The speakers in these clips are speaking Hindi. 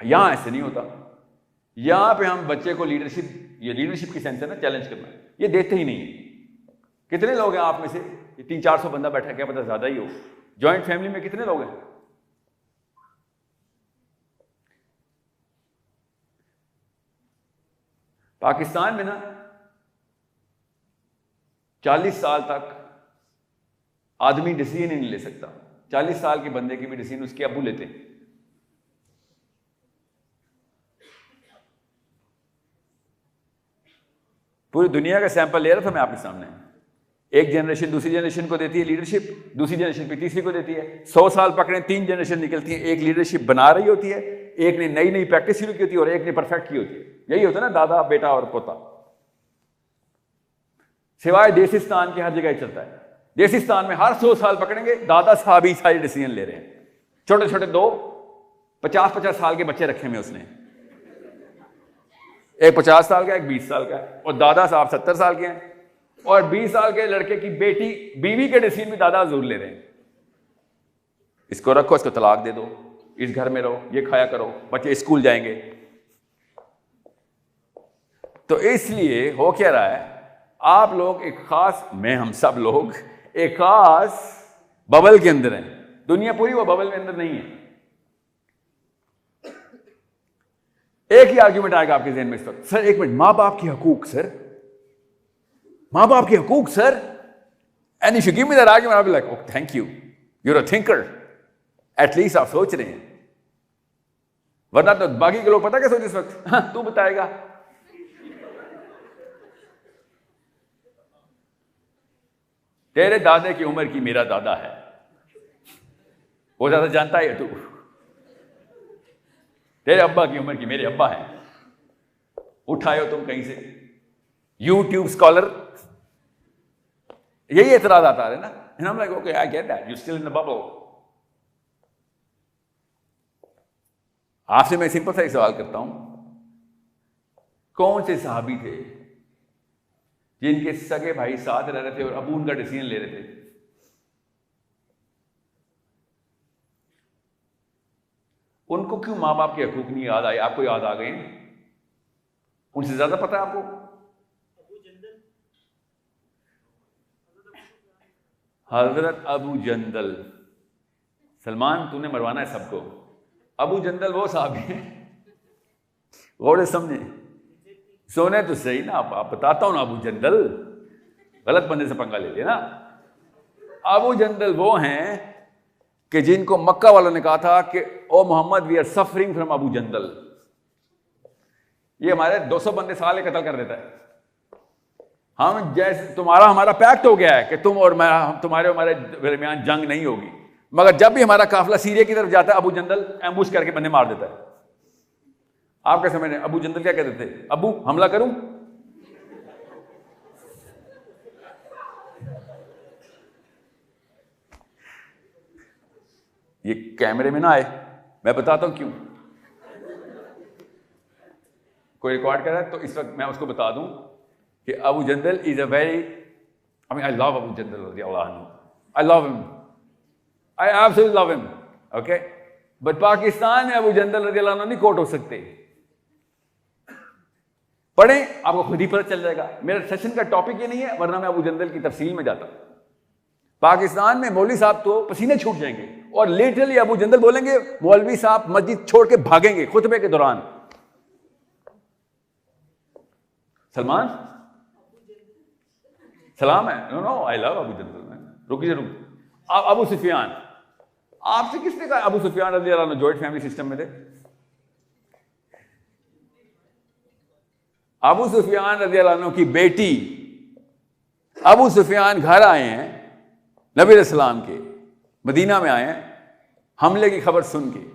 यहां ऐसे नहीं होता। यहां पे हम बच्चे को लीडरशिप, ये लीडरशिप की सेंस है ना, चैलेंज करना, ये देते ही नहीं है। कितने लोग हैं आप में से, 300-400 बंदा बैठा है, क्या पता ज्यादा ही हो। जॉइंट फैमिली में कितने लोग हैं? पाकिस्तान में ना 40 साल तक आदमी डिसीजन ही नहीं ले सकता। 40 साल के बंदे की भी डिसीजन उसके अब्बू लेते हैं। पूरी दुनिया का सैंपल ले रहा था मैं आपके सामने। एक जनरेशन दूसरी जनरेशन को देती है लीडरशिप, दूसरी जनरेशन फिर तीसरी को देती है। 100 साल पकड़े, 3 जनरेशन निकलती है, एक लीडरशिप बना रही होती है, एक ने नई नई प्रैक्टिस शुरू की होती है और एक ने परफेक्ट की होती है। यही होता है ना, दादा बेटा और पोता। सिवाय देसिस्तान के हर जगह चलता है। देसिस्तान में हर 100 साल पकड़ेंगे, दादा साहब ही सारे डिसीजन ले रहे हैं। छोटे छोटे 2 50-50 साल के बच्चे रखे हुए उसने, एक 50 साल का, एक 20 साल का है, और दादा साहब 70 साल के हैं। और 20 साल के लड़के की बेटी बीवी के डिसीजन भी दादा जरूर ले रहे हैं। इसको रखो, इसको तलाक दे दो, इस घर में रहो, ये खाया करो, बच्चे स्कूल जाएंगे। तो इसलिए हो क्या रहा है, आप लोग एक खास, मैं हम सब लोग एक खास बबल के अंदर हैं। दुनिया पूरी वो बबल में अंदर नहीं है। एक ही आर्ग्यूमेंट आएगा आपके ज़हन में इस वक्त, सर एक मिनट, मां बाप की हकूक सर, मां बाप की हकूक sir, and if you give me that argument I will like, oh thank you, you are a thinker, at least आप सोच रहे हैं। वरना तो बाकी के लोग पता क्या सोच इस वक्त, हाँ तू बताएगा। तेरे दादे की उम्र की मेरा दादा है, वो ज्यादा जानता है तू। तेरे अब्बा की उम्र की मेरे अब्बा है, उठाए हो तुम कहीं से, यूट्यूब स्कॉलर। यही एतराज आता है ना, and I'm like, okay, I get that, you're still in the bubble. आपसे मैं सिंपल सा एक सवाल करता हूं, कौन से सहाबी थे जिनके सगे भाई साथ रह रहे थे और अबू उनका डिसीजन ले रहे थे? उनको क्यों मां बाप के हकूक नहीं याद आए? आपको याद आ गए? उनसे ज्यादा पता है आपको? हजरत अबू जंदल। सलमान तूने मरवाना है सबको। अबू जंदल वो साहब हैं, गौर से समझे, सोने तो सही ना, आप बताता हूं ना। अबू जंदल, गलत बंदे से पंगा ले लिया ना। अबू जंदल वो हैं कि जिनको मक्का वालों ने कहा था कि O Mohammad we are suffering from Abu Jandal. ये हमारे 200 बंदे साले कत्ल कर देता है। हम जैसे तुम्हारा हमारा पैक्ट हो गया है कि तुम और मैं, तुम्हारे हमारे दरमियान जंग नहीं होगी, मगर जब भी हमारा काफिला सीरिया की तरफ जाता है अबू जंदल एम्बुश करके बंदे मार देता है। आप क्या समझ रहे हैं? अबू जंदल क्या कहते थे? अबू हमला करूं? ये कैमरे में ना आए, मैं बताता हूं क्यों। कोई रिकॉर्ड कर रहा है तो इस वक्त मैं उसको बता दूं कि Abu Jandal is a very, I mean I love Abu Jandal रज़ियल्लाहु अन्हु, I love him, I absolutely love him, okay. But Pakistan में अबू जंदल रज़ियल्लाहु अन्हु नहीं कोट हो सकते। पढ़ें, आपको खुद ही पता चल जाएगा। मेरा सेशन का टॉपिक ये नहीं है, वरना मैं अबू जंदल की तफसील में जाता। पाकिस्तान में मौलवी साहब तो पसीने छूट जाएंगे और लिटरली अबू जंदल बोलेंगे, मौलवी साहब मस्जिद छोड़ के भागेंगे खुतबे के दौरान। सलमान सलाम है, no no I love Abu Jandal. रुकिए जरूर। अब अबू सुफियान, आपसे किसने कहा अबू सुफियान रज़ियल्लाहु अन्हु जॉइंट फैमिली सिस्टम में थे? अबू सुफियान रज़ियल्लाहु अन्हु की बेटी, अबू सुफियान घर आए हैं नबी अलैहिस्सलाम के, मदीना में आए हैं हमले की खबर सुन के,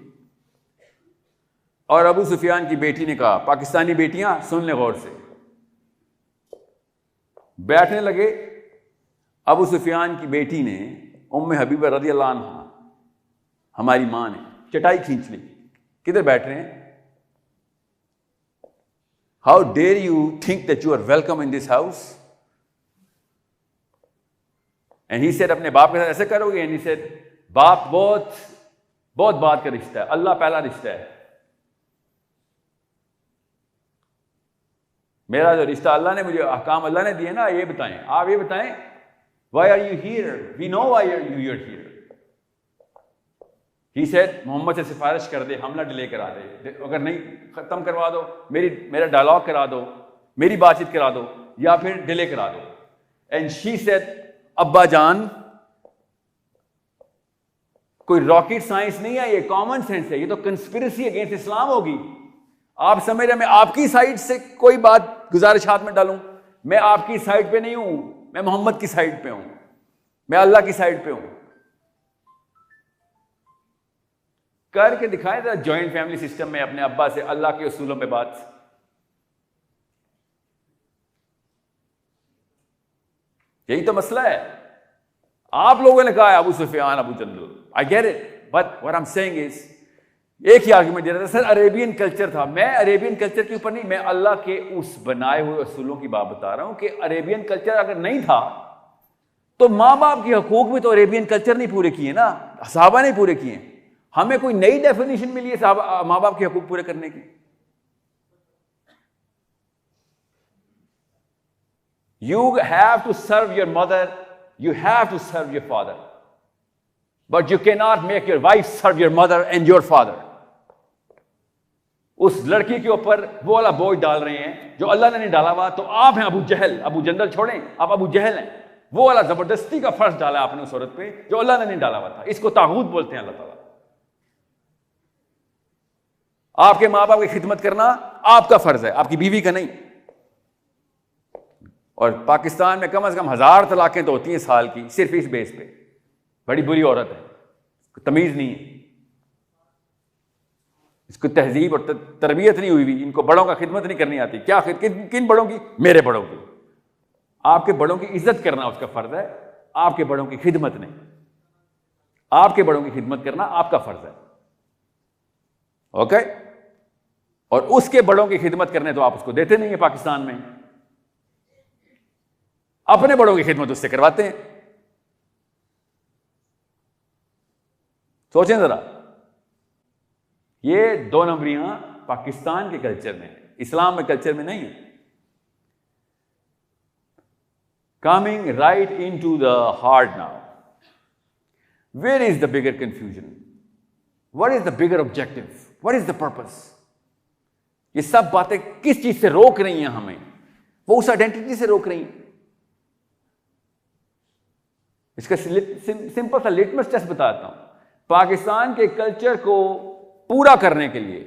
और अबू सुफियान की बेटी ने कहा, पाकिस्तानी बेटियां सुन ले गौर से, बैठने लगे। अबू सुफियान की बेटी ने, उम्मे हबीबा रज़ियल्लाहु अन्हा, हमारी मां ने चटाई खींच ली। किधर बैठ रहे हैं? How dare you think that you are welcome in this house? And he said, अपने बाप के साथ ऐसे करोगे? एंड ही सेड, बाप बहुत बहुत बात का रिश्ता है, अल्लाह पहला रिश्ता है। मेरा जो रिश्ता, अल्लाह ने मुझे अहकाम अल्लाह ने दिए ना, ये बताएं, आप ये बताएं, why are you here, we know why are you here. He said, Mohammed से सिफारिश कर दे, हमला डिले करा दे, अगर नहीं खत्म करवा दो, मेरा डायलॉग करा दो, मेरी बातचीत करा दो, या फिर डिले करा दो। एंड शी सेड, अब्बा जान, कोई रॉकेट साइंस नहीं है, ये कॉमन सेंस है, ये तो कंस्पिरेसी अगेंस्ट इस्लाम होगी। आप समझ रहे, मैं आपकी साइड से कोई बात गुजारिश हाथ में डालूं, मैं आपकी साइड पे नहीं हूं, मैं मोहम्मद की साइड पे हूं, मैं अल्लाह की साइड पे हूं। करके दिखाएं जरा जॉइंट फैमिली सिस्टम में अपने अब्बा से अल्लाह के उसूलों पे बात। यही तो मसला है। आप लोगों ने कहा है Abu Sufiyan, Abu Jandal, I get it, but what I am saying is, एक ही आर्गुमेंट दे रहा था, सर अरेबियन कल्चर था। मैं अरेबियन कल्चर के ऊपर नहीं, मैं अल्लाह के उस बनाए हुए उसूलों की बात बता रहा हूं कि अरेबियन कल्चर अगर नहीं था तो माँ बाप के हकूक भी तो अरेबियन कल्चर नहीं पूरे किए ना, सहाबा ने पूरे किए। हमें कोई नई डेफिनेशन मिली है माँ बाप के हकूक पूरे करने की? You have to serve your mother, you have to serve your father, but you cannot make your wife serve your mother and your father. उस लड़की के ऊपर वो वाला बोझ डाल रहे हैं जो अल्लाह ने नहीं डाला हुआ। तो आप हैं अबू जहल, अबू जंदल छोड़ें, आप अबू जहल हैं। वो वाला जबरदस्ती का फर्ज डाला आपने उस औरत पे जो अल्लाह ने नहीं डाला हुआ था। इसको तागूत बोलते हैं अल्लाह ताला। आपके माँ बाप की खिदमत करना आपका फर्ज है, आपकी बीवी का नहीं। और पाकिस्तान में कम से कम 1000 तलाकें तो होती हैं साल की, सिर्फ इस बेस पे। बड़ी बुरी औरत है, तमीज नहीं है, इसको तहजीब और तरबियत नहीं हुई हुई, इनको बड़ों का खिदमत नहीं करनी आती। क्या किन बड़ों की? मेरे बड़ों की। आपके बड़ों की इज्जत करना उसका फर्ज है, आपके बड़ों की खिदमत नहीं। आपके बड़ों की खिदमत करना आपका फर्ज है, ओके? और उसके बड़ों की खिदमत करने तो आप उसको देते नहीं है। पाकिस्तान में अपने बड़ों की खिदमत उससे करवाते हैं। सोचें जरा, ये 2 नंबरियां पाकिस्तान के कल्चर में है, इस्लाम में कल्चर में नहीं है। Coming right in to the heart now, where is the bigger confusion? What is the bigger objective? What is the purpose? ये सब बातें किस चीज से रोक रही हैं हमें? वो उस आइडेंटिटी से रोक रही हैं। इसका सिंपल सा लिटमस टेस्ट बताता हूं। पाकिस्तान के कल्चर को पूरा करने के लिए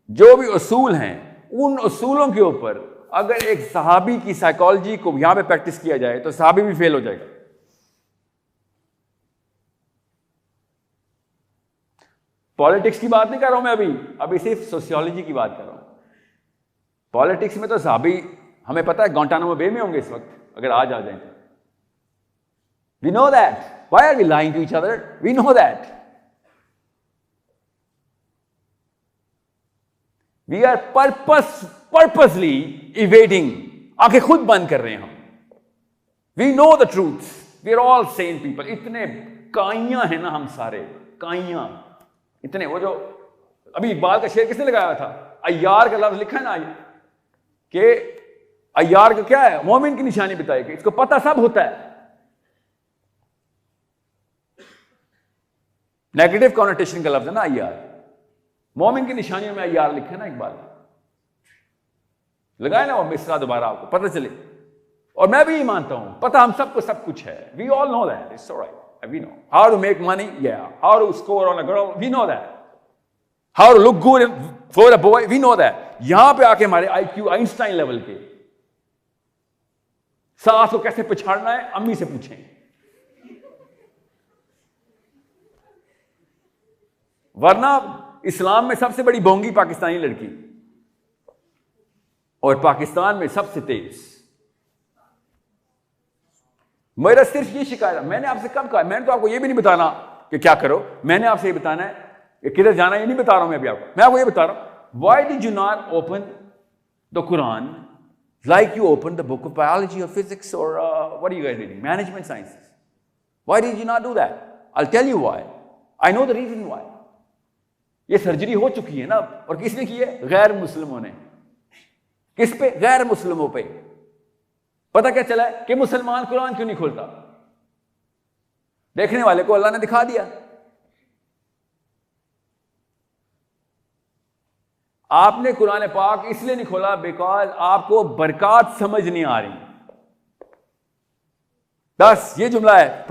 जो भी उसूल हैं, उन उसूलों के ऊपर अगर एक सहाबी की साइकोलॉजी को यहां पे प्रैक्टिस किया जाए तो सहाबी भी फेल हो जाएगा। पॉलिटिक्स की बात नहीं कर रहा हूं मैं अभी सिर्फ सोशियोलॉजी की बात कर रहा हूं। पॉलिटिक्स में तो सहाबी, हमें पता है ग्वांटानामो बे में होंगे इस वक्त अगर आज आ जाए तो। We know that. Why are we lying to each other? We know that. We are purposely evading. आंखें खुद बंद कर रहे हैं हम। We know the truth. We are all sane people. इतने काइयां हैं ना हम सारे, काइयां इतने। वो जो अभी इकबाल का शेर किसने लगाया था? अय्यार का लफ्ज लिखा है ना कि अय्यार का क्या है? मोमिन की निशानी बताई कि इसको पता सब होता है। नेगेटिव कॉनोटेशन का लफ्ज है ना अय्यार। मोमिन की निशानियों में अय्यार लिखे ना इकबाल, लगाए ना वो मिसरा दोबारा, आपको पता चले। और मैं भी ये मानता हूं, पता हम सबको सब कुछ है। We all know that, it's alright, we know how to make money, या how to score on a girl, we know that, how to look good for a boy, we know that. यहां पे आके हमारे IQ आइंस्टाइन लेवल के, सास को कैसे पछाड़ना है अम्मी से पूछें। वरना इस्लाम में सबसे बड़ी बोंगी पाकिस्तानी लड़की, और पाकिस्तान में सबसे तेज। मेरा सिर्फ ये शिकायत है। मैंने आपसे कब कहा? मैंने तो आपको ये भी नहीं बताना कि क्या करो, मैंने आपसे ये बताना है कि किधर जाना, ये नहीं बता रहा हूं मैं अभी आपको। मैं आपको ये बता रहा हूं, why did you not open the Quran like you open the book of biology or physics or what are you guys reading? Management sciences. Why did you not do that? I'll tell you why. I know the reason why. ये सर्जरी हो चुकी है ना, और किसने की है? गैर मुस्लिमों ने। किस पे? गैर मुस्लिमों पे। पता क्या चला है कि मुसलमान कुरान क्यों नहीं खोलता? देखने वाले को अल्लाह ने दिखा दिया। आपने कुरान पाक इसलिए नहीं खोला बिकॉज आपको बरकत समझ नहीं आ रही। बस ये जुमला है।